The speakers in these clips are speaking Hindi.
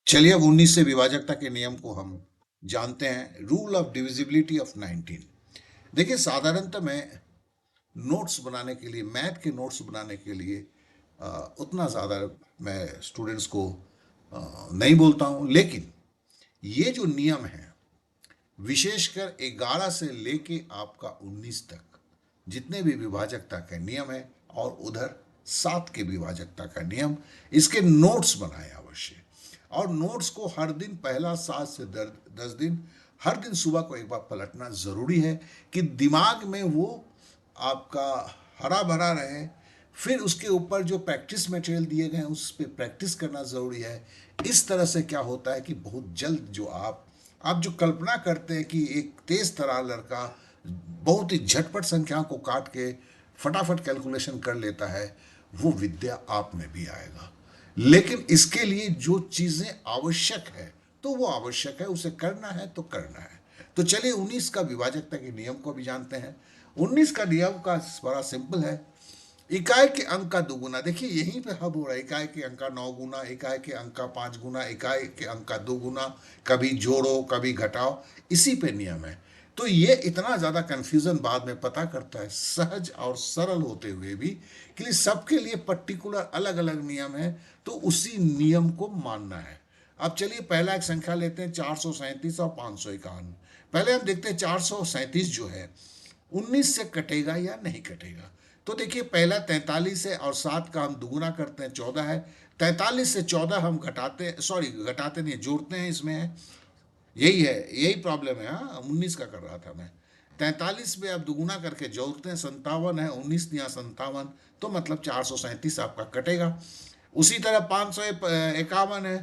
चलिए अब 19 से विभाजकता के नियम को हम जानते हैं। Rule of divisibility of 19। देखिए साधारणतः मैं नोट्स बनाने के लिए, मैथ के नोट्स बनाने के लिए उतना ज़्यादा मैं स्टूडेंट्स को नहीं बोलता हूँ, लेकिन ये जो नियम है विशेषकर 11 से लेके आपका 19 तक जितने भी विभाजकता के नियम है और उधर 7 के विभाजकता का नियम, इसके नोट्स बनाए अवश्य। और नोट्स को हर दिन पहला 7 से 10 दिन हर दिन सुबह को एक बार पलटना ज़रूरी है कि दिमाग में वो आपका हरा भरा रहे। फिर उसके ऊपर जो प्रैक्टिस मटेरियल दिए गए हैं उस पर प्रैक्टिस करना ज़रूरी है। इस तरह से क्या होता है कि बहुत जल्द जो आप जो कल्पना करते हैं कि एक तेज तरार लड़का बहुत ही झटपट संख्याओं को काट के फटाफट कैलकुलेशन कर लेता है, वो विद्या आप में भी आएगा। लेकिन इसके लिए जो चीजें आवश्यक है तो वो आवश्यक है, उसे करना है तो करना है। तो चलिए 19 का विभाजकता के नियम को भी जानते हैं। 19 का नियम का बड़ा सिंपल है। इकाई के अंक का दुगुना, देखिए यहीं पे हब हो रहा है। इकाई के अंक का 9 गुना, इकाई के अंक का 5 गुना, इकाई के अंक का 2 गुना, कभी जोड़ो कभी घटाओ, इसी पे नियम है। तो ये इतना ज़्यादा कंफ्यूजन बाद में पता करता है, सहज और सरल होते हुए भी कि सबके लिए पर्टिकुलर अलग अलग नियम है, तो उसी नियम को मानना है। अब चलिए पहला एक संख्या लेते हैं, 437 और 551। पहले हम देखते हैं 437 जो है 19 से कटेगा या नहीं कटेगा। तो देखिए पहला 43 है और 7 का हम दुगुना करते हैं 14 है। 43 से 14 हम घटाते, सॉरी घटाते नहीं, जोड़ते हैं, इसमें है यही है, यही प्रॉब्लम है। हाँ 19 का कर रहा था मैं। 43 में आप दुगुना करके जोड़ते हैं, 57 है, 19 दिया 57, तो मतलब 437 आपका कटेगा। उसी तरह 551 है,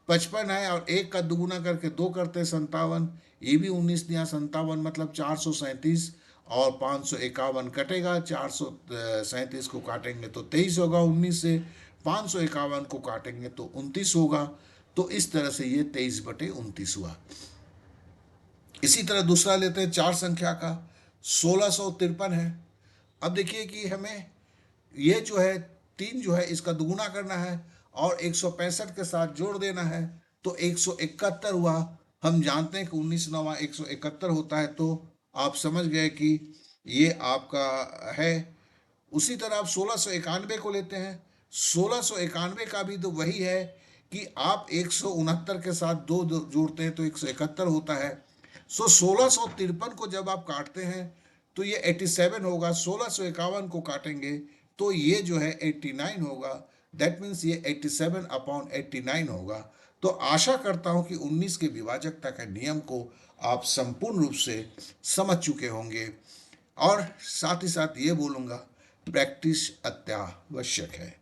55 है और एक का दुगुना करके 2 करते हैं 57, ये भी 19 दिया 57, मतलब 437 और 551 कटेगा। 437 को काटेंगे तो 23 होगा, 19 से 551 को काटेंगे तो 29 होगा। तो इस तरह से ये 23/29 हुआ। इसी तरह दूसरा लेते हैं 4 संख्या का, 1653 है। अब देखिए कि हमें ये जो है 3 जो है इसका दुगुना करना है और 165 के साथ जोड़ देना है, तो 171 हुआ। हम जानते हैं कि 19 9 171 होता है, तो आप समझ गए कि ये आपका है। उसी तरह आप 1691 को लेते हैं। 1691 का भी तो वही है कि आप 169 के साथ दो जोड़ते हैं तो 171 होता है। सो 1653 को जब आप काटते हैं तो ये 87 होगा। 1651 को काटेंगे तो ये जो है 89 होगा। दैट मीन्स ये 87/89 होगा। तो आशा करता हूं कि 19 के विभाजकता के नियम को आप संपूर्ण रूप से समझ चुके होंगे। और साथ ही साथ ये बोलूँगा, प्रैक्टिस अत्यावश्यक है।